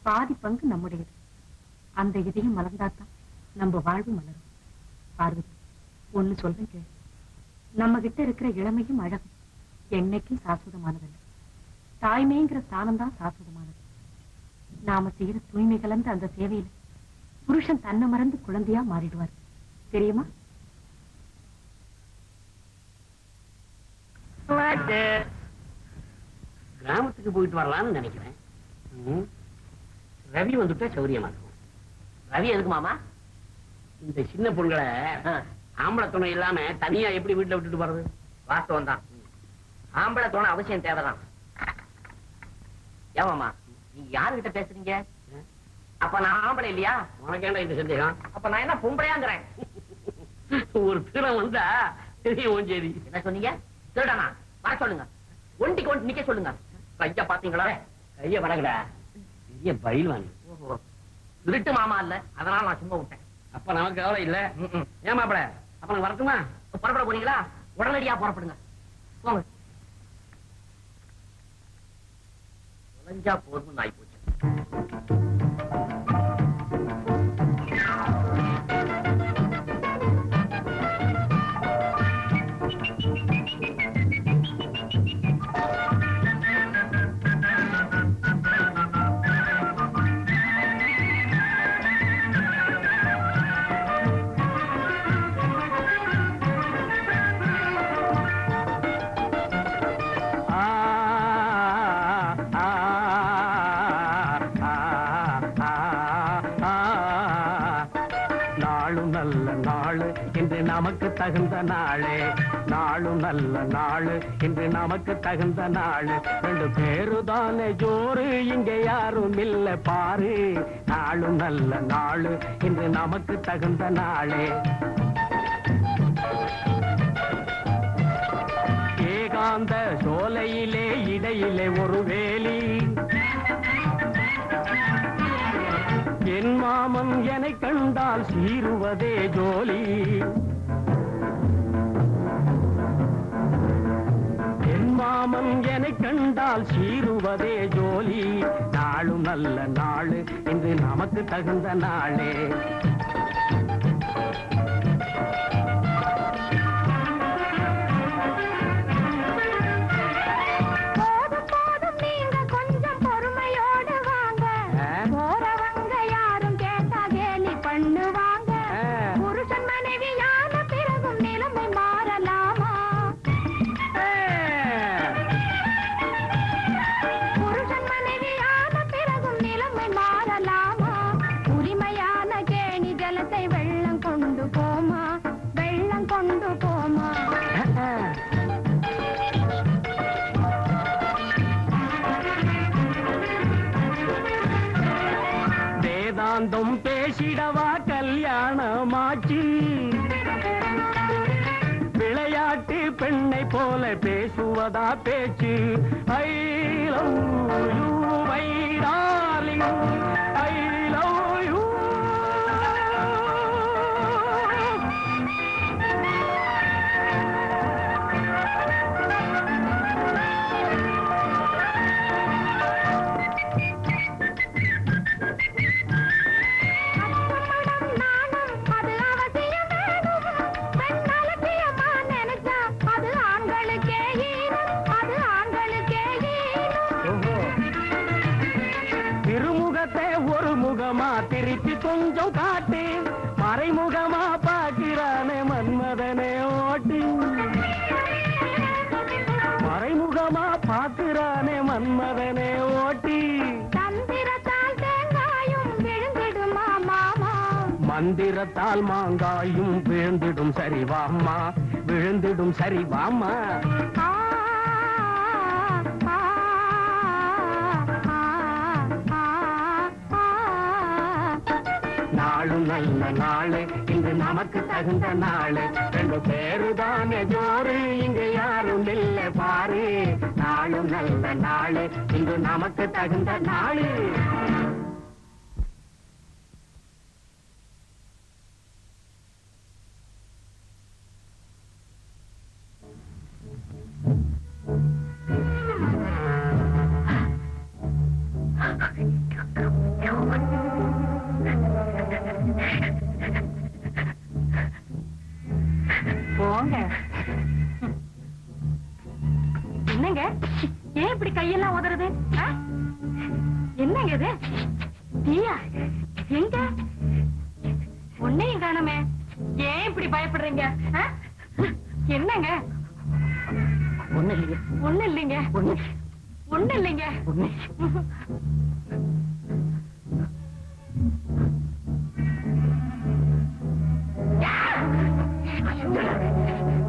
பாதி பங்கு நம்முடையது. அந்த இதயம் மலர்ந்தாத்தான் நம்ம வாழ்வு மலரும். பார்வதி, ஒண்ணு சொல்றேன் கேளு. நம்ம கிட்ட இருக்கிற இளமையும் அழகும் என்னைக்கும் சாஸ்வதமானதல்ல. தாய்மைங்கிற ஸ்தானம் தான் சாஸ்வதமானது. நாம செய்யற தூய்மை கலந்த அந்த சேவையில புருஷன் தன்னை மறந்து குழந்தையா மாறிடுவார். தெரியுமா? கிராமத்துக்கு போயிட்டு வரலாம்னு நினைக்கிறேன். ரவி வந்துட்டா சௌரியமா இருக்கும். ரவி எதுக்கு மாமா? இந்த சின்ன பொண்களை ஆம்பளை துணை இல்லாம தனியா எப்படி வீட்டுல விட்டுட்டு போறது? வாஸ்தவம் தான். ஆம்பளை துணை அவசியம் தேவைதான். ஏமாமா, நீங்க யாருகிட்ட பேசுறீங்க? அப்ப நான் ஆம்பளை இல்லையா? உனக்கேண்டா இந்த சந்தேகம்? அப்ப நான் என்ன பொம்பளையாங்கிறேன்? ஒரு திருடம் வந்தா தெரியும். சரி, என்ன சொன்னீங்க? திருடனா? வர சொல்லுங்க. ஒண்டிக்கு ஒண்டி நிக்க சொல்லுங்க. கைய பாத்தீங்களா? கைய வணங்கடா. பெரிய பயில் வாங்க. திருட்டு மாமா இல்ல, அதனால நான் சும்மா விட்டேன். அப்ப நமக்கு கவலை இல்ல. ஏமாப்பட அப்ப நான் வரட்டுமா? புறப்பட போறீங்களா? உடனடியா புறப்படுங்க. போங்க. தொலைஞ்சா போதும் நாய் போச்சு. நமக்கு தகுந்த நாளே, நாளும் நல்ல நாளு இன்று நமக்கு தகுந்த நாளு. ரெண்டு பேருதானே ஜோறு, இங்க யாரும் இல்ல பாரு. நாளும் நல்ல நாளு இன்று நமக்கு தகுந்த நாளே. ஏகாந்த சோலையிலே இடையிலே ஒரு வேலி, என் மாமன் என்னை கண்டால் சீருவதே ஜோலி. என் மாமன் என்னை கண்டால் சீருவதே ஜோலி. நாளும் நல்ல நாளு இன்று நமக்கு தகுந்த நாளே. வேதாந்தம் பேசிடவா கல்யாணமாச்சு, விளையாட்டு பெண்ணை போல பேசுவதா பேச்சு. I love you my darling, I love you. திருப்பி கொஞ்சம் காட்டு, மறைமுகமா பாக்கிறானே மன்மதனே ஓட்டி. மறைமுகமா பாக்குறானே மன்மதனே ஓட்டி. தந்திரத்தால் தேங்காயும் விழுந்திடுமா மாமா, மந்திரத்தால் மாங்காயும் விழுந்திடும் சரிவாமா, விழுந்திடும் சரிவாமா. நாளும் நல்ல நாளு இன்று நமக்கு தகுந்த நாளு. ரெண்டு பேருதானே ஜோறு, இங்க யாரும் இல்ல பாரு. நாளும் நல்ல நாளு இன்று நமக்கு தகுந்த நாளு. என்னங்க இது? தீயா? எங்க? உன்னையும் காணுமே. ஏன் இப்படி பயப்படுறீங்க? என்னங்க? ஒண்ணு இல்லைங்க. ஒண்ணு இல்லைங்க. ஒண்ணு இல்லைங்க.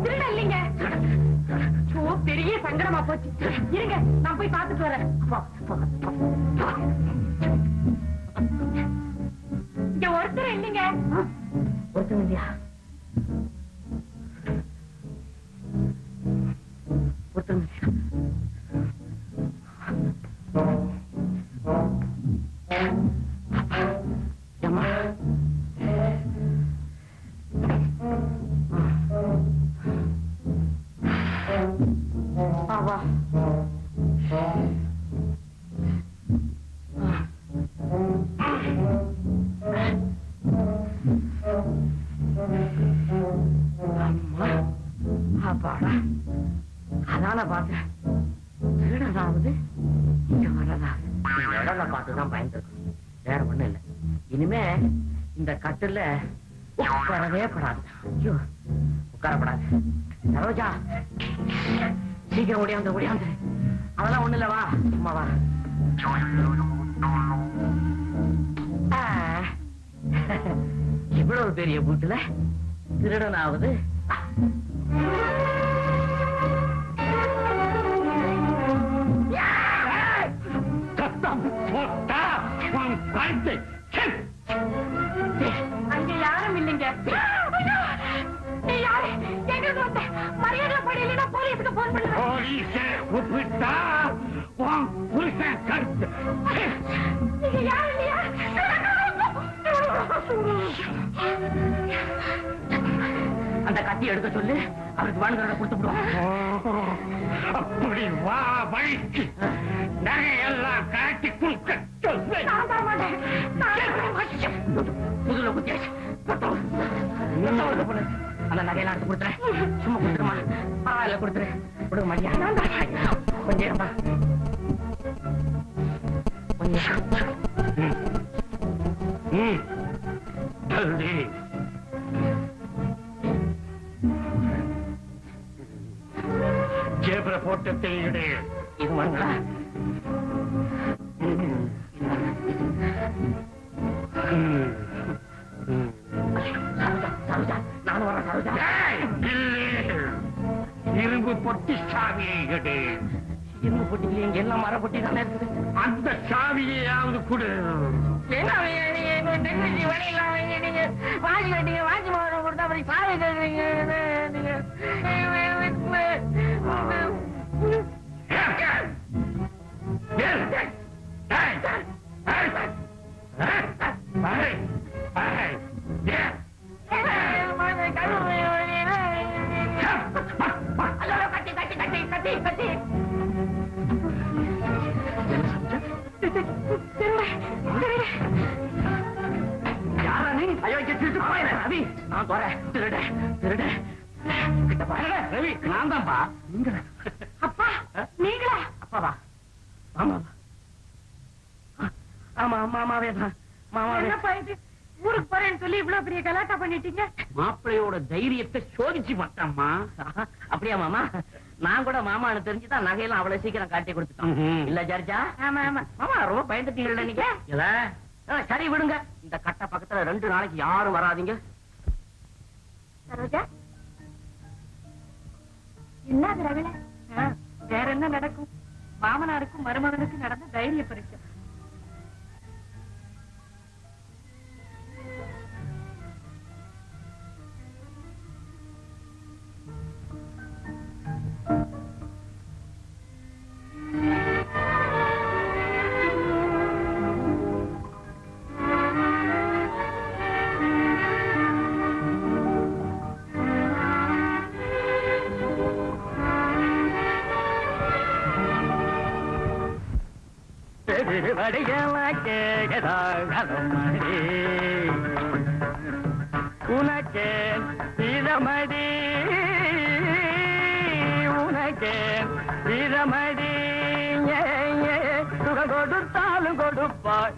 திருட இல்லைங்க. பெரிய சங்கடமா போச்சு. இருங்க, நான் போய் பார்த்துட்டு வரேன். இங்க ஒருத்தர் இல்லைங்க. ஒருத்தர் இல்லையா? ஒருத்தர் அதான பார்த்தேன். திருடனாவது இங்க வர்றதாவது இடல பார்த்துதான் பயந்துருக்கணும். வேற ஒண்ணும் இல்லை. இனிமே இந்த கட்டுல உட்காரவே படாது. ஐயோ, உட்காரப்படாது. சரோஜா, சீக்கிரம் ஓடியாந்து. அதெல்லாம் ஒண்ணு இல்ல, வா சும்மா வா. இவ்வளவு பெரிய வீட்டுல திருடனாவது அங்க யாரும் இல்லைங்க. மரியாதை படையில போலீஸுக்கு போன் பண்ணுங்க. யாரும் இல்லையா? அந்த கத்தி எடுக்க சொல்லு, அவருக்கு வேணுங்கிறத கொடுத்துடுவோம். அப்படி வா வழிக்கு நகையெல்லாம் காட்டி கொடுக்க சொல்லு. புதுல குத்தியாச்சு. அந்த நகையெல்லாம் எடுத்து கொடுத்துறேன். சும்மா கொடுத்துருமா? பரவாயில்ல, கொடுத்துரு. கொடுக்க மாட்டியா? கொஞ்சம் இருப்பா. ஜேபர போட்டு தெரியுது. இது வாங்களா? நானும் வரேன். சரோஜா, இரும்பு பொட்டி சாவியை எடு. இரும்பு பொட்டிக்கு இங்க எல்லாம் மர பொட்டி தானே இருக்குது. அந்த சாவியையாவது கொடு. என்ன வாங்கி வேட்டீங்க? வாங்கி மாவட்டம் கொடுத்தா அப்படி சாவி கேட்குறீங்க. ரவி, நான் தான்ப்பா. அப்பா, நீங்களா? அப்பாவா? ஆமாவா? ஆமா, மாமாவே தான். மாமாவே. என்னப்பா இது? ஊருக்கு போறேன்னு சொல்லி இவ்வளவு பெரிய கலாட்டா பண்ணிட்டீங்க. மாப்பிள்ளையோட தைரியத்தை சோதிச்சு பார்த்தாம்மா. அப்படியா மாமா? நான் கூட மாமான்னு தெரிஞ்சுதான் நகையெல்லாம் அவ்வளவு சீக்கிரம் காட்டி கொடுத்துட்டோம். இல்ல ஜர்ஜா? ஆமா ஆமா. மாமா ரொம்ப பயந்துட்டீங்கல்ல நீங்க? சரி விடுங்க. இந்த கட்ட பக்கத்துல 2 நாளைக்கு யாரும் வராதீங்க. சரோஜா, என்ன ரவில? வேற என்ன நடக்கும்? மாமனாருக்கும் மருமகனுக்கும் நடந்த தைரிய பரீட்சை. உனக்கே இதமடி, உனக்கே இதமடி, சுகம் கொடுத்தாலும் கொடுப்பாய்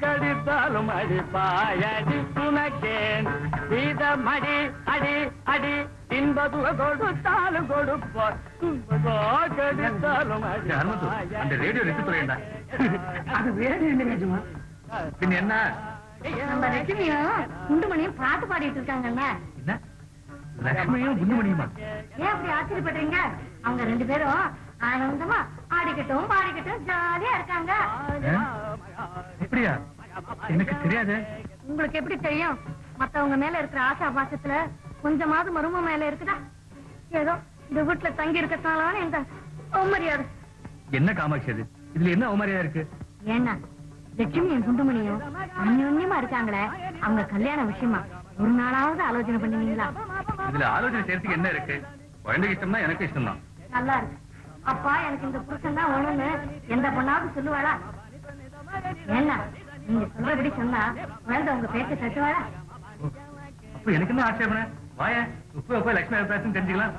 கடித்தாலும் அடிப்பாய் அடி துணக்கேன் வீதம் அடி அடி அடி இன்ப சுகம் கொடுத்தாலும் கொடுப்பாய் கடித்தாலும் அந்த ரேடியோ எடுத்து போறேன்டா. அது ரேடியோ இல்லை நிஜமா. பின்ன என்ன? நம்ம லட்சுமியும் குண்டுமணியும் பாட்டு பாடிட்டு இருக்காங்கல்ல. என்ன லட்சுமியும் குண்டுமணியுமா? ஏன் அப்படி ஆச்சரியப்படுறீங்க? அவங்க ரெண்டு பேரும் ஆனந்தமா ஆடிக்கிட்டும் பாடிக்கிட்டும் ஜாலியா இருக்காங்க. அப்படியா? எனக்கு தெரியாது. உங்களுக்கு எப்படி தெரியும்? மத்தவங்க மேல இருக்கிற ஆசா பாசத்துல கொஞ்சமாவது மரும மேல இருக்குதா? ஏதோ இந்த வீட்டுல தங்கி இருக்கிறதுனால இந்த அவமரியாதை. என்ன காமாட்சி அது? இதுல என்ன அவமரியாதை இருக்கு? ஏன்னா லட்சுமியும் குண்டுமணியும் அந்யோன்யமா இருக்காங்களே, அவங்க கல்யாண விஷயமா ஒரு நாளாவது ஆலோசனை பண்ணுவீங்களா? இதுல ஆலோசனை செய்யறதுக்கு என்ன இருக்கு? குழந்தைக்கு இஷ்டம் தான், எனக்கு இஷ்டம் தான். நல்லா இருக்கு. அப்பா எனக்கு இந்த புருஷன் தான் வேணும்னு எந்த பொண்ணாவது சொல்லுவாளா? ஏன்னா நீங்க சொல்றபடி சொன்னா குழந்தை உங்க பேச்ச தட்டுவாளா? அப்ப எனக்கு என்ன ஆட்சேபனை? வாய உப்பு லட்சுமி அபிப்பிராயம் தெரிஞ்சுக்கலாம்.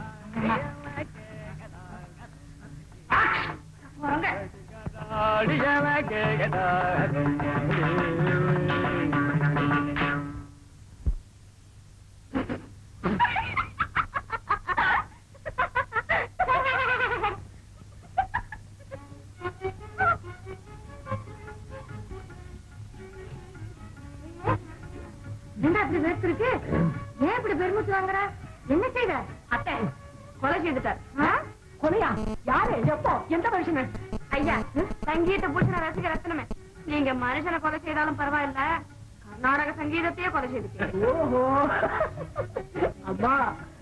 வாங்க. என்ன அப்படி வெறுத்து இருக்கு? ஏன் இப்படி பெருமிச்சு வாங்குற? என்ன செய்த? அத்தை கொலை செய்துட்டார். கொலையா? யாரு? எப்போ? எந்த மனுஷன்? ஐயா, சங்கீத பூஷண ரசிக ரத்னமே, நீங்க மனுஷனை கொலை செய்தாலும் பரவாயில்ல, கர்நாடக சங்கீதத்தையே கொலை செய்துட்டீங்க. ஓஹோ, அம்மா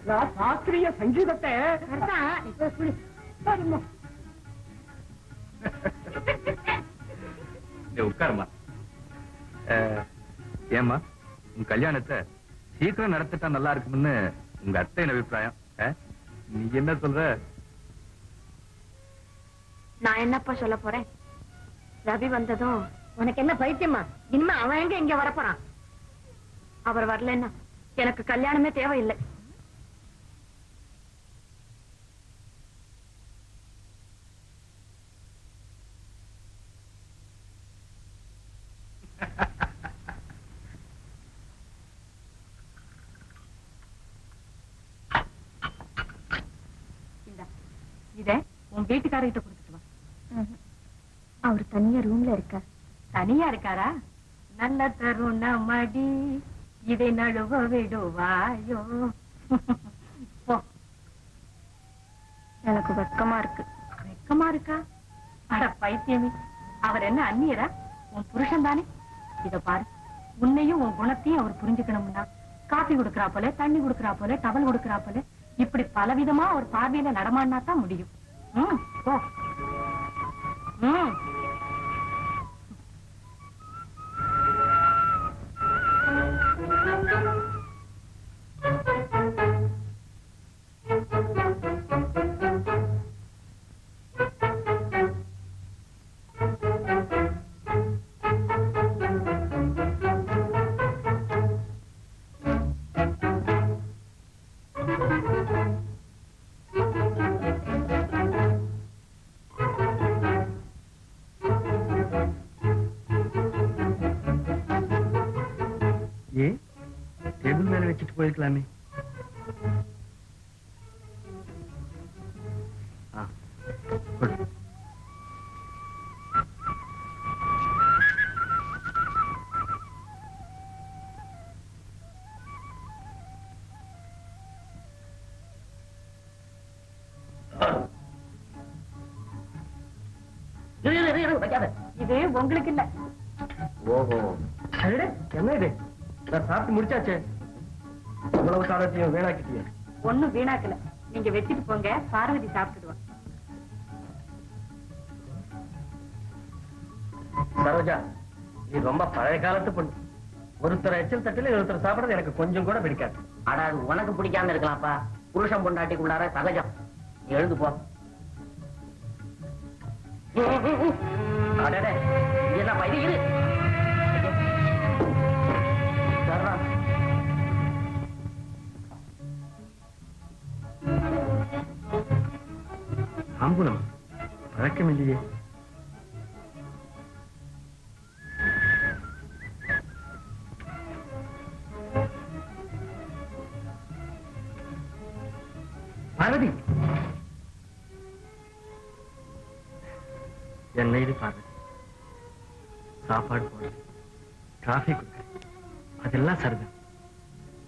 நான் சாஸ்திரிய சங்கீதத்தை உட்காருமா. ஏமா உன் கல்யாணத்தை சீக்கிரம் நடத்திட்டா நல்லா இருக்கும்னு உங்க அத்தையின் அபிப்பிராயம். நீ என்ன சொல்ற? நான் என்னப்பா சொல்ல போறேன்? ரவி வந்ததும் உனக்கு என்ன பைத்தியமா? இனிமே அவன் எங்க இங்க வரப்போறான்? அவர் வரலன்னா எனக்கு கல்யாணமே தேவையில்லை. இத உன் வீட்டுக்காரர்கிட்ட கொடுத்துட்டு வா. அவர் தனியா ரூம்ல இருக்கார். தனியா இருக்காரா? நல்ல தருணம் மடி இதை நழுவ விடுவாயோ. போ. எனக்கு வெக்கமா இருக்கு. வெக்கமா இருக்கா? அட பைத்தியமே, அவர் என்ன அந்நியரா? உன் புருஷன் தானே. இத பாரு, உன்னையும் உன் குணத்தையும் அவர் புரிஞ்சுக்கணும்னா காபி கொடுக்கறா போல, தண்ணி கொடுக்கறா போல, டவல் கொடுக்கறா போல, இப்படி பலவிதமா ஒரு பார்வையில நடமாடினா தான் முடியும். போ. டேபிள் மேல வச்சுட்டு போயிருக்கலாமே. இது உங்களுக்கு இல்ல. ஓஹோ, என்ன இது? நான் சாப்பிட்டு முடிச்சாச்சே, இவ்வளவு சாதத்தையும் வீணாக்கிட்டீங்க. ஒண்ணும் வீணாக்கல, நீங்க வச்சுட்டு போங்க, பார்வதி சாப்பிட்டுடுவா. சரோஜா, நீ ரொம்ப பழைய காலத்து பொண்ணு. ஒருத்தர் எச்சல் தட்டில ஒருத்தர் சாப்பிடறது எனக்கு கொஞ்சம் கூட பிடிக்காது. ஆனா அது உனக்கு பிடிக்காம இருக்கலாம்ப்பா. புருஷன் பொண்டாட்டிக்குள்ளார சகஜம். நீ எழுந்து போ. அடடே, என்னப்பா இது? இரு. தாம்பூலம் பழக்கம் இல்லையே. பார்வதி என்ன இது பார்வதி, சாப்பாடு போடுறது, காஃபி கொடுக்குறது, அதெல்லாம் சரிதான்.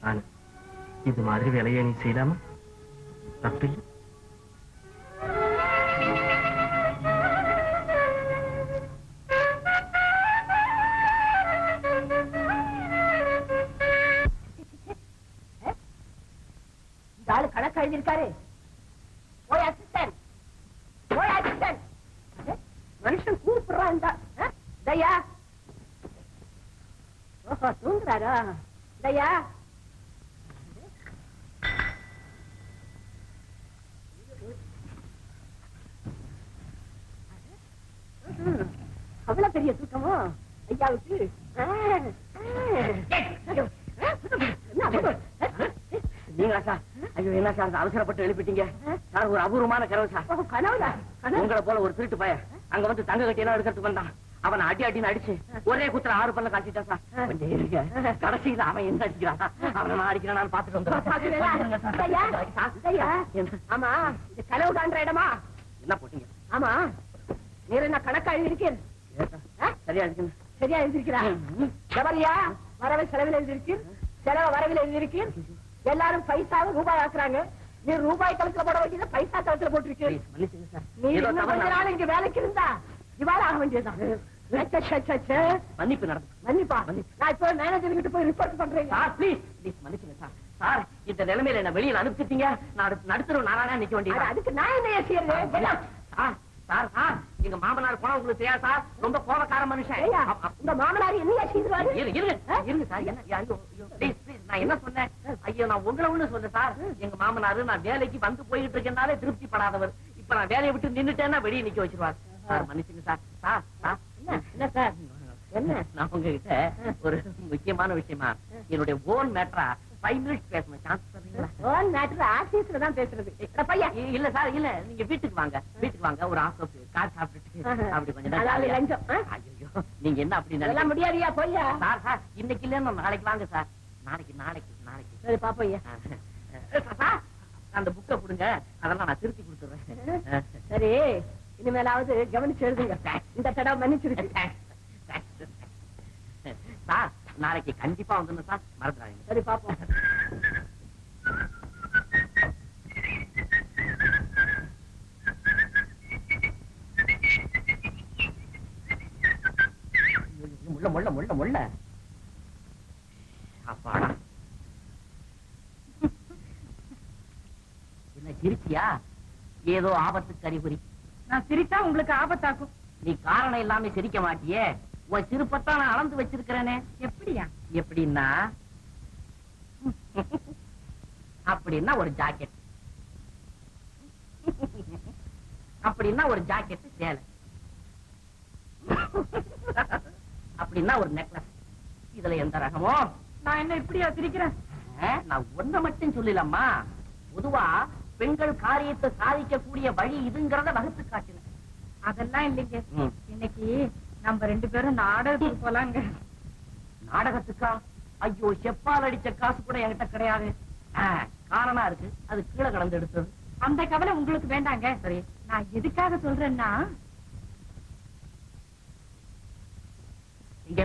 ஆனா இது மாதிரி வேலையை நீ செய்யலாமா? தப்பில்லை. இந்த ஆளு கணக்கு எழுதியிருக்காரு. போய் அசிஸ்டன்ட், போய் அசிஸ்டன்ட். மனுஷன் கூப்பிடுறான். தயா, ஓஹோ தூங்குறாரா? தயா, அவ்வளவு பெரிய தூக்கமோ ஐயாவுக்கு? நீங்களா சார்? ஐயோ என்ன சார் அவசரப்பட்டு எழுப்பிட்டீங்க சார்? ஒரு அபூர்வமான கனவு சார். கனவுல உங்களை போல ஒரு திருட்டு பையன் அங்க வந்து தங்க கட்டி எல்லாம் எடுக்கிறதுக்கு வந்தான். அவனை அடின்னு அடிச்சு ஒரே குத்துல 6 பல்ல காட்டிட்டான் சார். கொஞ்சம் இருங்க, கடைசியில அவன் என்ன அடிக்கிறான், அவனை நான் அடிக்கிறான், நான் பாத்துட்டு வந்துடுறேன். ஆமா, இது கனவு காண்ற இடமா? என்ன போட்டீங்க? ஆமா, நீர் என்ன கணக்கா எழுதியிருக்கீர்? சரியா இருக்குங்க. சரியா எழுதியிருக்கிறார். எவரியா வரவு செலவில் எழுதியிருக்கீர், செலவு வரவில் எழுதியிருக்கீர். எல்லாரும் பைசாவை ரூபாய் ஆக்குறாங்க. நீ ரூபாய் கலத்துல போட வேண்டியது பைசா கலத்துல போட்டிருக்கீர். மன்னிச்சுங்க சார். நீ இன்னும் கொஞ்ச நாள் இங்க வேலைக்கு இருந்தா இவாள ஆக வேண்டியதுதான். மன்னிப்பு நடக்கும். மன்னிப்பா, நான் இப்போ மேனேஜர் கிட்ட போய் ரிப்போர்ட் பண்றேன். சார் ப்ளீஸ் ப்ளீஸ் மன்னிச்சுங்க சார். சார் இந்த நிலைமையில என்ன வெளியில அனுப்பிச்சிட்டீங்க, நான் நடுத்தரும் நானா நிக்க வேண்டியது. அதுக்கு நான் என்ன செய்யறது? சார் சார் சார், எங்க மாமனார் போனா உங்களுக்கு தெரியாது சார், ரொம்ப கோபக்கார மனுஷன். உங்க மாமனார் என்ன செய்வாரு? இருங்க சார். என்ன ஐயோ ப்ளீஸ் ப்ளீஸ், நான் என்ன சொன்னேன்? ஐயோ நான் உங்களை ஒண்ணு சொன்னேன் சார். எங்க மாமனாரு நான் வேலைக்கு வந்து போயிட்டு இருக்கேன்னாலே திருப்தி படாதவர். இப்ப நான் வேலையை விட்டு நின்னுட்டேன்னா வெளியே நிக்க வச்சிருவார். சார் மன்னிச்சுங்க சார். சார் சார் என்ன சார்? என்ன? நான் உங்ககிட்ட ஒரு முக்கியமான விஷயமா என்னுடைய ஓன் மேட்டரா 5 மினிட்ஸ் பேசணும். சான்ஸ் தரீங்களா? ஓன் மேட்டர் ஆபீஸ்ல தான் பேசுறது. பையன் இல்ல சார், இல்ல நீங்க வீட்டுக்கு வாங்க, வீட்டுக்கு வாங்க. ஒரு ஆஃப் கார் சாப்பிட்டுட்டு அப்படி கொஞ்சம் நேரம். ஐயோ நீங்க என்ன அப்படி எல்லாம் முடியாதியா? போய்யா சார். சார் இன்னைக்கு இல்லன்னு நாளைக்கு வாங்க சார். நாளைக்கு நாளைக்கு நாளைக்கு. சரி பாப்பையா. சார் அந்த புக்கை கொடுங்க, அதெல்லாம் நான் திருப்பி கொடுத்துறேன். சரி, இனிமேலாவது கவனிச்சு எழுதுங்க. இந்த தடவை மன்னிச்சிருக்கு. சார் நாளைக்கு கண்டிப்பா வந்துடணும் சார், மறந்துடாதீங்க. சரி பாப்போம். முள்ள முள்ள முள்ள முள்ள. அப்பாடா, என்ன சிரிச்சியா? ஏதோ ஆபத்துக்கு அறிகுறி. நான் சிரித்தா உங்களுக்கு ஆபத்தாக்கும். நீ காரணம் இல்லாம சிரிக்க மாட்டியே. உன் சிரிப்பத்தான் நான் அளந்து வச்சிருக்கிறேனே. எப்படியா? எப்படின்னா அப்படின்னா ஒரு ஜாக்கெட், அப்படின்னா ஒரு ஜாக்கெட் சேலை, அப்படின்னா ஒரு நெக்லஸ். இதுல எந்த ரகமோ? நான் என்ன இப்படியா சிரிக்கிறேன்? நான் ஒன்ன மட்டும் சொல்லலம்மா, பொதுவா பெண்கள் காரியத்தை சாதிக்கக்கூடிய வழி இதுங்கிறத வகுத்து காட்டினேன். அதெல்லாம் இல்லைங்க. இன்னைக்கு நம்ம 2 பேரும் நாடகத்துக்கு போலாங்க. நாடகத்துக்கா? ஐயோ, செப்பால் அடிச்ச காசு கூட என்கிட்ட கிடையாது. காரணமா இருக்கு, அது கீழே கடந்து எடுத்தது. அந்த கவலை உங்களுக்கு வேண்டாங்க. சரி, நான் எதுக்காக சொல்றேன்னா, இங்க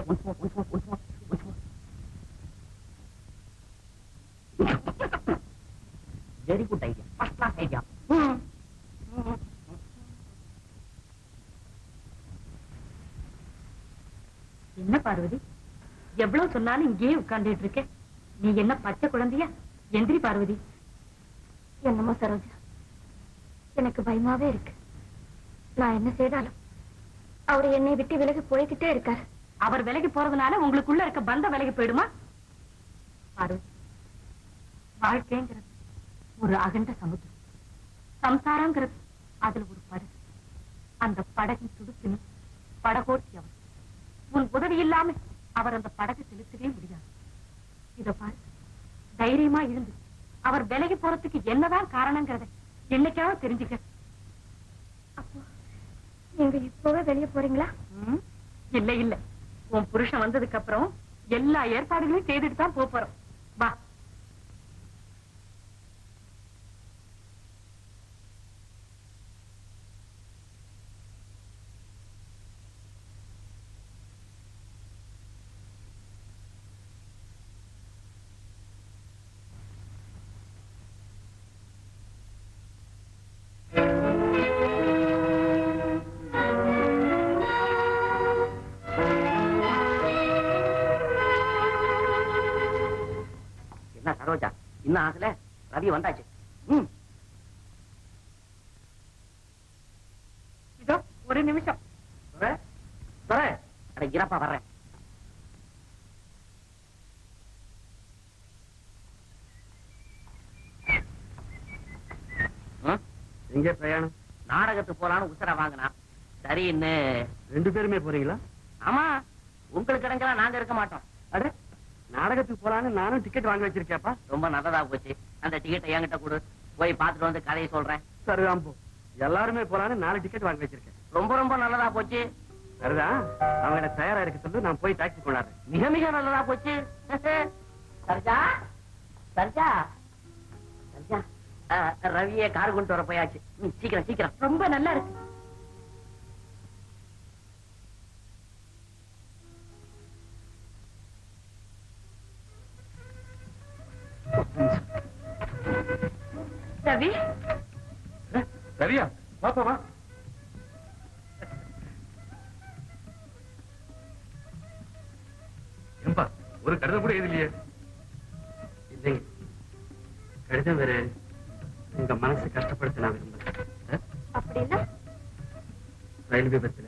very good idea, first class idea. என்ன பார்வதி, எவ்வளவு சொன்னாலும் இங்கேயே உட்கார்ந்துட்டு இருக்க. நீ என்ன பச்சை குழந்தையா? எந்திரி பார்வதி. என்னமோ சரோஜா, எனக்கு பயமாவே இருக்கு. நான் என்ன செய்தாலும் அவரு என்னை விட்டு விலகி போய்கிட்டே இருக்காரு. அவர் விலகி போறதுனால உங்களுக்குள்ள இருக்க பந்தம் விலகி போயிடுமா? பார்வதி, வாழ்க்கைங்கிறது ஒரு அகண்ட சமுத்திரம். சம்சாரங்கிறது அதுல ஒரு படகு. அந்த படகின் துடுப்பினி படகோட்டி அவர். உன் உதவி இல்லாம அவர் அந்த படகை செலுத்தவே முடியாது. இத பாரு, தைரியமா இருந்து அவர் விலகி போறதுக்கு என்னதான் காரணங்கிறத என்னைக்காவது தெரிஞ்சுக்க. அப்போ நீங்க இப்பவே வெளியே போறீங்களா? இல்ல இல்ல, உன் புருஷன் வந்ததுக்கு அப்புறம் எல்லா ஏற்பாடுகளையும் செய்துட்டு தான் போறோம். வா. சரோஜா இன்னும் ஆகல, ரவி வந்தாச்சு. இதோ ஒரு நிமிஷம். இறப்பா வர்றேன். எங்க பிரயாணம்? நாடகத்துக்கு போலான்னு உத்தர வாங்கினா சரின்னு. 2 பேருமே போறீங்களா? ஆமா, உங்களுக்கு இடைஞ்சலாம் நாங்க இருக்க மாட்டோம். அட, நாடகத்துக்கு போலான்னு நானும் டிக்கெட் வாங்கி வச்சிருக்கேப்பா. ரொம்ப நல்லதா போச்சு. அந்த டிக்கெட்டை என்கிட்ட கொடு, போய் பார்த்துட்டு வந்து கதையை சொல்றேன். சரிதான் போ. எல்லாருமே போலான்னு 4 டிக்கெட் வாங்கி வச்சிருக்கேன். ரொம்ப ரொம்ப நல்லதா போச்சு. சரிதான், அவங்க தயாரா இருக்க சொல்லி நான் போய் டாக்ஸி கொண்டாடுறேன். மிக மிக நல்லதா போச்சு. சர்ஜா சர்ஜா சர்ஜா, ரவியை கார் கொண்டு வர போயாச்சு. சீக்கிரம் சீக்கிரம். ரொம்ப நல்லா இருக்கு. ரவி, சரியா? பாப்பா வா. ஏம்பா, ஒரு கடிதம் கூட எழுதலையே? இல்லைங்க, கடிதம் வேற. உங்க மனசு கஷ்டப்படுத்த நான் விரும்பல. அப்படின்னா ரயில் விபத்துல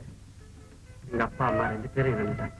எங்க அப்பா அம்மா 2 பேரும் இறந்துட்டாங்க.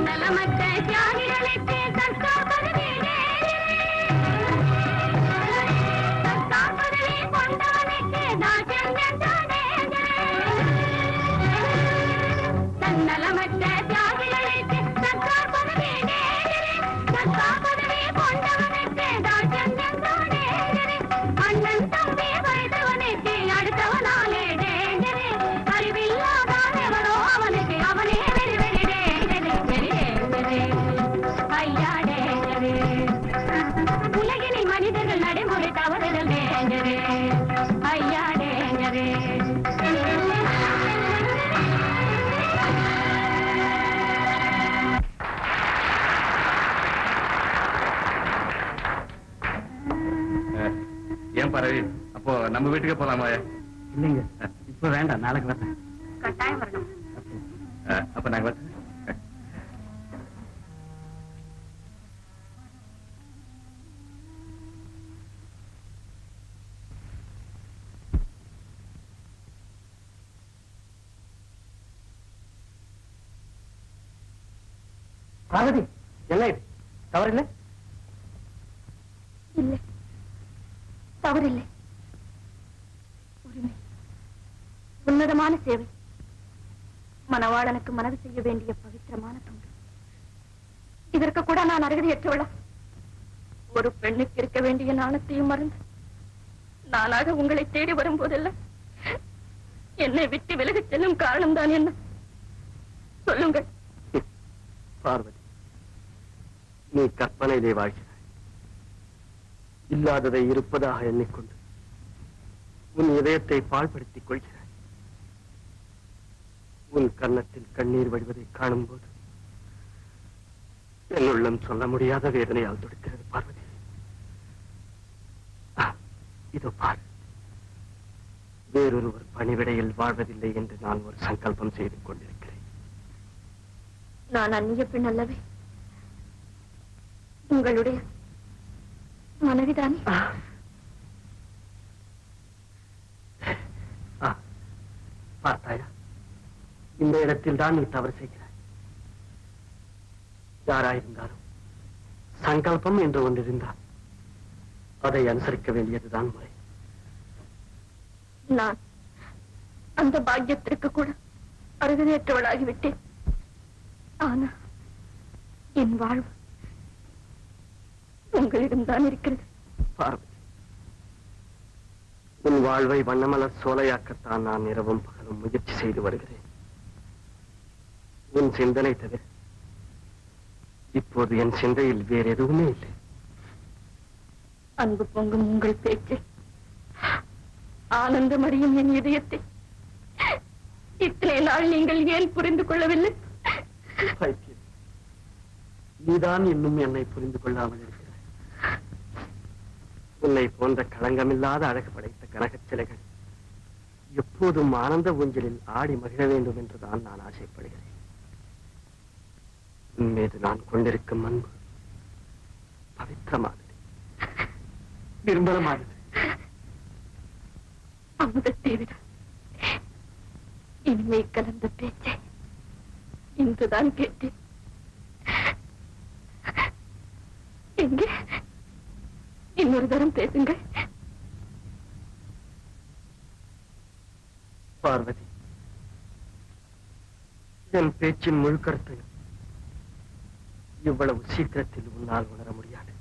நலமற்ற தியாகிகளுக்கு சர்க்கார் ரவி, அப்போ நம்ம வீட்டுக்கே போலாமா? இல்லைங்க, இப்ப வேண்டாம், நாளைக்கு வரேன். கட்டாயம் வரணும். அப்ப நாங்க வரேன். பார்வதி, என்ன இது தவறில்லை? இல்லை, தவறில்லை. உரிமை, உன்னதமான சேவை, மணவாளனுக்கு மனது செய்ய வேண்டிய பவித்திரமான தொண்டு. இதற்கு கூட நான் அருகதையற்றவளா? ஒரு பெண்ணுக்கு இருக்க வேண்டிய நாணத்தையும் மறந்து நானாக உங்களை தேடி வரும்போதெல்லாம் என்னை விட்டு விலகிச் செல்லும் காரணம் தான் என்ன? சொல்லுங்கள். பார்வதி, நீ கற்பனையிலே வாழ்கிறாய். இல்லாததை இருப்பதாக எண்ணிக்கொண்டு உன் இதயத்தை பாழ்படுத்திக் கொள்கிறாய். உன் கன்னத்தில் கண்ணீர் வடிவதை காணும் போது என் உள்ளம் சொல்ல முடியாத வேதனையால் துடிக்கிறது. பார்வதி, இதோ பார், வேறொருவர் பணிவிடையில் வாழ்வதில்லை என்று நான் ஒரு சங்கல்பம் செய்து கொண்டிருக்கிறேன். நான் அந்நிய பெண் அல்லவே, உங்களுடைய மனைவிதானே? பார்த்தாயா, இந்த இடத்தில் தான் நீ தவறு செய்கிறாய். யாராயிருந்தாலும் சங்கல்பம் என்று ஒன்று இருந்தால் அதை அனுசரிக்க வேண்டியதுதான் முறை. நான் அந்த பாக்கியத்திற்கு கூட அருகதையற்றவளாகிவிட்டேன். ஆனா என் வாழ்வு உங்களிடம்தான் இருக்கிறது. பார்வதி, உன் வாழ்வை வண்ணமலர் சோலையாக்கத்தான் நான் இரவும் பகலும் முயற்சி செய்து வருகிறேன். உன் சிந்தனை தவிர இப்போது என் சிந்தையில் வேறு எதுவுமே இல்லை. அன்பு பொங்கும் உங்கள் பேச்சில் ஆனந்தமடையும் என் இதயத்தை இத்தனை நாள் நீங்கள் ஏன் புரிந்து கொள்ளவில்லை? பைத்தியம், நீதான் இன்னும் என்னை புரிந்து கொள்ளாமல் இருக்கிறாய். உன்னை போன்ற களங்கமில்லாத அழகு படைத்த கனகச் சிலைகள் எப்போதும் ஆனந்த ஊஞ்சலில் ஆடி மகிழ வேண்டும் என்றுதான் நான் ஆசைப்படுகிறேன். உன் மீது நான் கொண்டிருக்கும் அன்பு பவித்திரமானது, நிர்மலமானது. அமுதத்தை விட இனிமை கலந்த பேச்சை இன்றுதான் கேட்டேன். எங்கே இன்னொரு தரம் பேசுங்கள். பார்வதி, என் பேச்சின் முழு கருத்தையும் இவ்வளவு சீக்கிரத்தில் உன்னால் உணர முடியாது.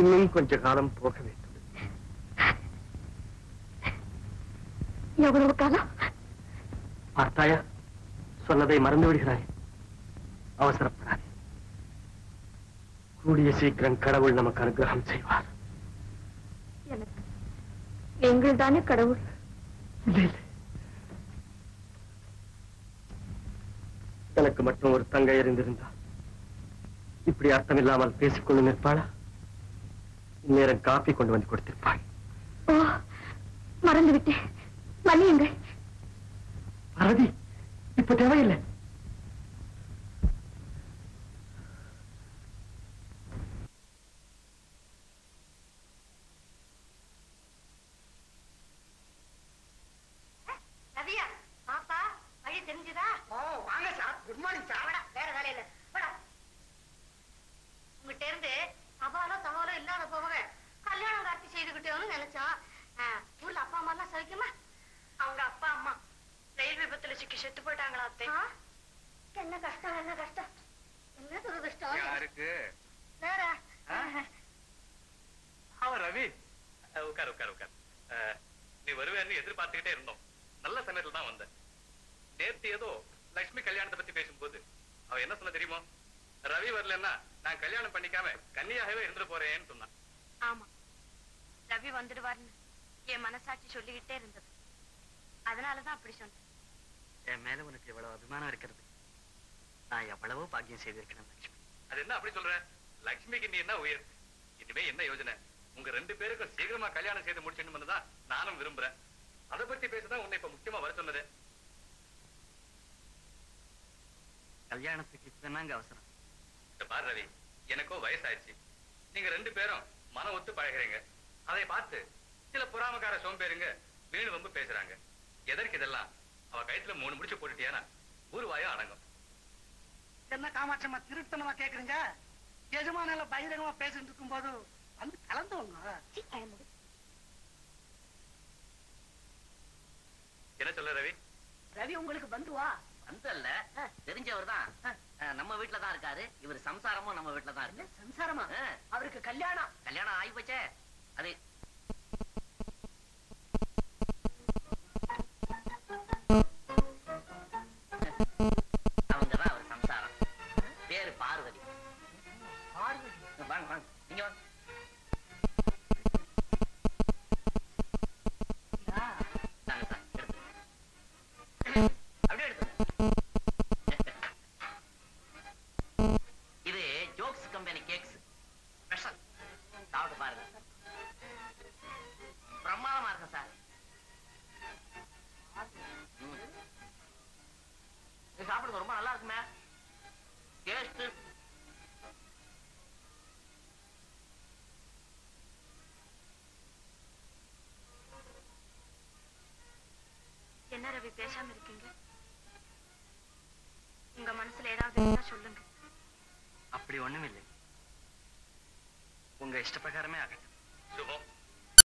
இன்னும் கொஞ்ச காலம் போக வேண்டும். எவ்வளவு காலம்? பார்த்தாயா, சொன்னதை மறந்து விடுகிறாய். அவசரப்படாதே. கூடிய சீக்கிரம் கடவுள் நமக்கு அனுகிரகம் செய்வார். எனக்கு நீங்கள் தானே கடவுள். இல்லை, இல்லை, எனக்கு மட்டும் ஒரு தங்கை இருந்திருந்தால் இப்படி அர்த்தமில்லாமல் பேசிக்கொண்டு நிற்பாளா? இந்நேரம் காப்பி கொண்டு வந்து கொடுத்திருப்பாள். ஓ, மறந்துவிட்டேன், மன்னியுங்கள். பார்வதி, இப்ப தேவையில்லை. ரவியா, பாப்பா வழி தெரிஞ்சுதா? ஓ, வாங்க சார். Good morning sir. வேற வேலையில உங்ககிட்ட இருந்து அபாலோ தவாலோ இல்லாத போக கல்யாணம் காட்சி செய்துகிட்டோன்னு நினைச்சோம். ஊர்ல அப்பா அம்மா எல்லாம் சௌக்கியமா? அவங்க அப்பா அம்மா ரயில் விபத்துல சிக்கி செத்து போயிட்டாங்களா அத்தை? என்ன கஷ்டம், என்ன கஷ்டம், என்ன துரதிருஷ்டம். யாருக்கு? வேற ரவி, உட்கார் உட்கார் உட்கார். நீ வருவேன்னு எதிர்பார்த்துக்கிட்டே இருந்தோம். நல்ல சமயத்துல தான் வந்த. நேற்று ஏதோ லட்சுமி கல்யாணத்தை பத்தி பேசும்போது அவ என்ன சொன்ன தெரியுமோ? ரவி வரலன்னா நான் கல்யாணம் பண்ணிக்காம கன்னியாகவே இருந்துட்டு போறேன்னு சொன்னான். ஆமா, ரவி வந்துடுவார்னு என் மனசாட்சி சொல்லிக்கிட்டே இருந்தது. அதனாலதான் அப்படி சொன்னேன். என் மேல உனக்கு எவ்வளவு அபிமானம் இருக்கிறது. நான் எவ்வளவோ பாக்கியம் செய்திருக்கிறேன் லட்சுமி. அது என்ன அப்படி சொல்ற? லட்சுமிக்கு நீ என்ன உயிர்? இனிமே என்ன யோஜனை? உங்க 2 பேருக்கும் சீக்கிரமா கல்யாணம் செய்து முடிச்சிடணும்னு தான் நானும் விரும்புறேன். அதை பத்தி பேசதான் உன்னை இப்ப முக்கியமா வர சொன்னது. கல்யாணத்துக்கு இப்ப என்னங்க அவசரம்? பாரு ரவி, எனக்கோ வயசாயிடுச்சு. நீங்க 2 பேரும் மனம் ஒத்து பழகிறீங்க. அதை பார்த்து சில புறாமக்கார சோம்பேருங்க வீணு வம்பு பேசுறாங்க. எதற்கு இதெல்லாம்? அவ கயத்துல 3 முடிச்சு போட்டுட்டியானா ஊரு வாயும் அடங்கும். என்ன காமாட்சமா திருத்தனமா கேக்குறீங்க? எஜமான பகிரங்கமா பேசிட்டு இருக்கும் போது வந்து கலந்துவங்க. என்ன சொல்ல ரவி? ரவி உங்களுக்கு பந்துவா? பந்து அல்ல, தெரிஞ்சவர் தான். நம்ம வீட்டுல தான் இருக்காரு. இவர் சம்சாரமும் நம்ம வீட்டுல தான் இருக்கு. சம்சாரமா? அவருக்கு கல்யாணம் ஆகி போச்சே. அது அவங்கதான் அவர் சம்சாரம். பேரு பார்வதி. வாங்க வாங்க, நீங்க வாங்க. தாங்க சார், எடுத்து அப்படியே எடுத்துங்க. இது ஜோக்ஸ் கம்பெனி கேக்ஸ் ஸ்பெஷல். சாப்பிட்டு பாருங்க. பிரமாதமா இருக்கும் சார். இது சாப்பிடுங்க, ரொம்ப நல்லா இருக்குமே டேஸ்ட். என்ன ரவி பேசாம இருக்கீங்க? உங்க மனசுல ஏதாவது இருந்தா சொல்லுங்க. அப்படி ஒண்ணும் இல்லை, உங்க இஷ்ட பிரகாரமே ஆகட்டும். சுபம்,